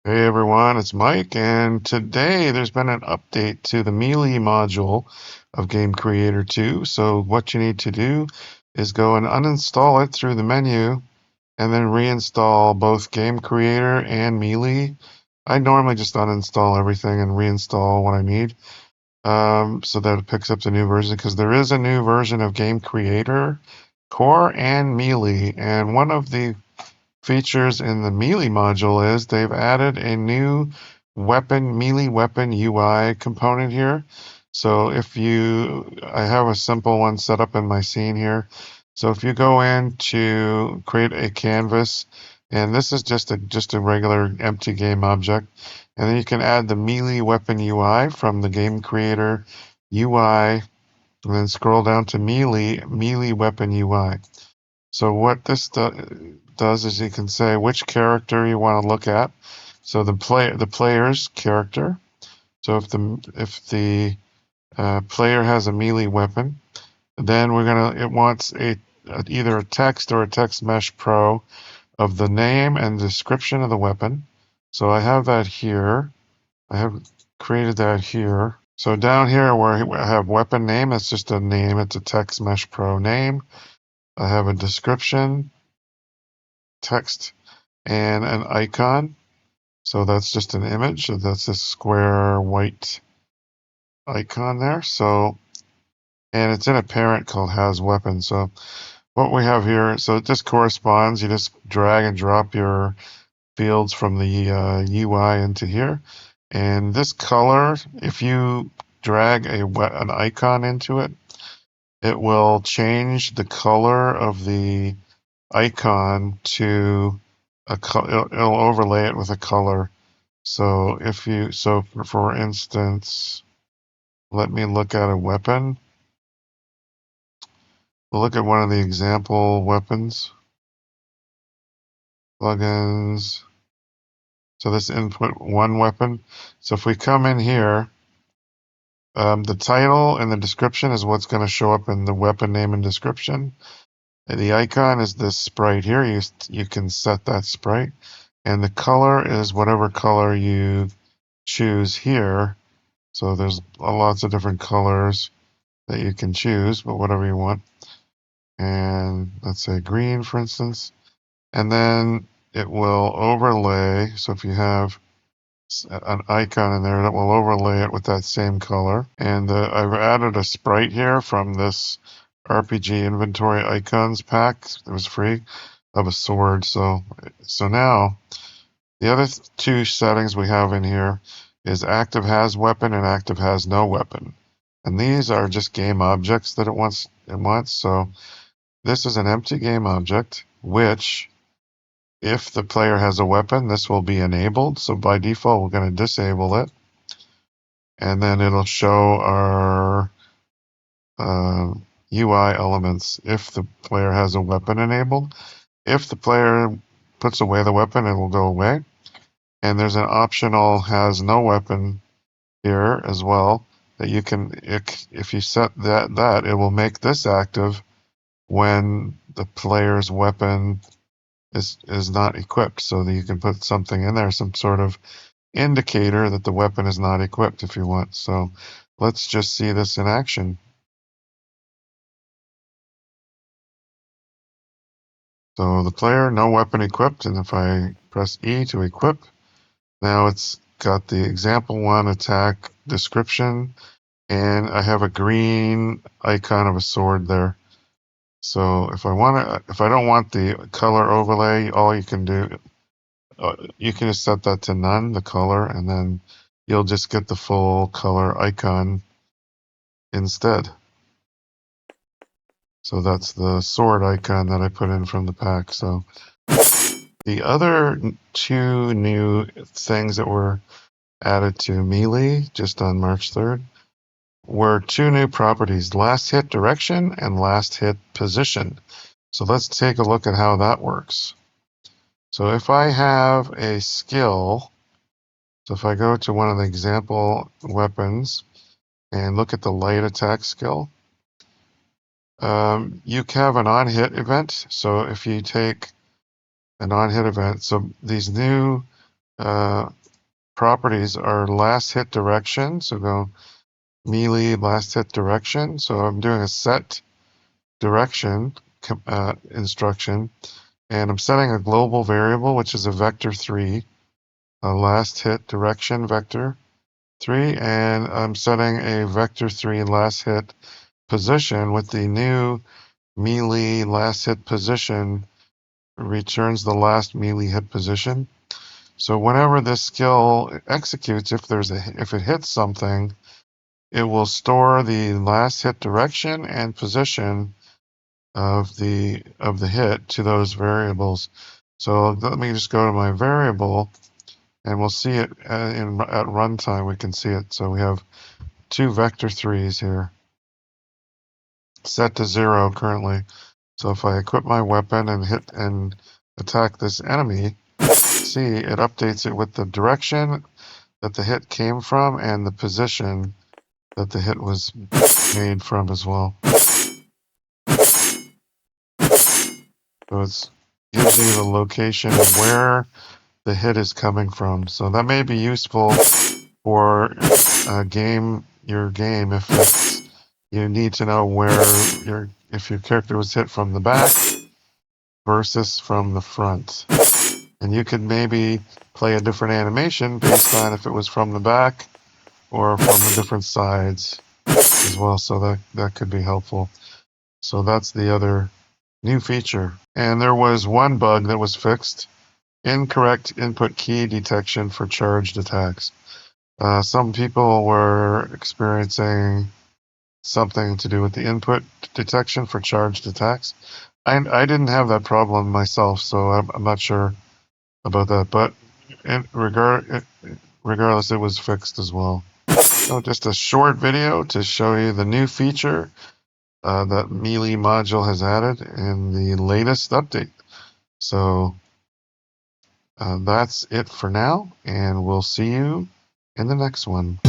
Hey everyone, it's Mike, and today there's been an update to the Melee module of Game Creator 2. So what you need to do is go and uninstall it through the menu and then reinstall both Game Creator and Melee. I normally just uninstall everything and reinstall what I need, so that it picks up the new version, because there is a new version of Game Creator Core and Melee, and one of the features in the Melee module is they've added a new Melee weapon UI component here. So I have a simple one set up in my scene here. So if you go in to create a canvas, and this is just a regular empty game object, and then you can add the Melee weapon UI from the game creator UI, and then scroll down to Melee weapon UI. So what this does is you can say which character you want to look at. So the player's character. So if the player has a melee weapon, then it wants either a text or a text mesh pro of the name and description of the weapon. So I have that here. I have created that here. So down here where I have weapon name, it's just a name. It's a text mesh pro name. I have a description, text, and an icon. So that's just an image. So that's a square white icon there. And it's in a parent called has weapon. So what we have here, so it just corresponds. You just drag and drop your fields from the UI into here. And this color, if you drag an icon into it, it will change the color of the icon to it'll overlay it with a color. So for instance, let me look at a weapon. We'll look at one of the example weapons. Plugins. So this input one weapon. So if we come in here, the title and the description is what's going to show up in the weapon name and description. And the icon is this sprite here. You can set that sprite. And the color is whatever color you choose here. So there's lots of different colors that you can choose, but whatever you want. And let's say green, for instance. And then it will overlay. So if you have an icon in there, it will overlay it with that same color. And I've added a sprite here from this RPG Inventory Icons pack. It was free, of a sword. So now the other two settings we have in here is active has weapon and active has no weapon. And these are just game objects that it wants. So this is an empty game object, which if the player has a weapon, this will be enabled. So by default, we're going to disable it. And then it'll show our UI elements if the player has a weapon enabled. If the player puts away the weapon, it will go away. And there's an optional has no weapon here as well that you can, if you set that it will make this active when the player's weapon is not equipped, so that you can put something in there, some sort of indicator that the weapon is not equipped if you want. So let's just see this in action. So the player, no weapon equipped, and if I press E to equip, now it's got the example one attack description, and I have a green icon of a sword there. So if I don't want the color overlay, all you can do, you can just set that to none, the color, and then you'll just get the full color icon instead. So that's the sword icon that I put in from the pack. So the other two new things that were added to Melee just on March 3rd were two new properties, last hit direction and last hit position. So let's take a look at how that works. So if I have a skill, so if I go to one of the example weapons and look at the light attack skill, you have an on-hit event. So if you take an on-hit event, so these new properties are last hit direction. So go melee last hit direction. So I'm doing a set direction instruction, and I'm setting a global variable, which is a vector3, a last hit direction vector3, and I'm setting a vector3 last hit position with the new melee last hit position returns the last melee hit position. So whenever this skill executes, if it hits something, it will store the last hit direction and position of the hit to those variables. So let me just go to my variable, and we'll see it at runtime. We can see it. So we have two vector3s here set to 0 currently. So if I equip my weapon and hit and attack this enemy, see it updates it with the direction that the hit came from and the position that the hit was made from as well. So it gives you the location of where the hit is coming from. So that may be useful for your game if you need to know where if your character was hit from the back versus from the front. And you could maybe play a different animation based on if it was from the back or from the different sides as well. So that could be helpful. So that's the other new feature. And there was one bug that was fixed: incorrect input key detection for charged attacks. Some people were experiencing something to do with the input detection for charged attacks. I didn't have that problem myself, so I'm not sure about that. But regardless, it was fixed as well. So just a short video to show you the new feature that Melee module has added in the latest update. So that's it for now, and we'll see you in the next one.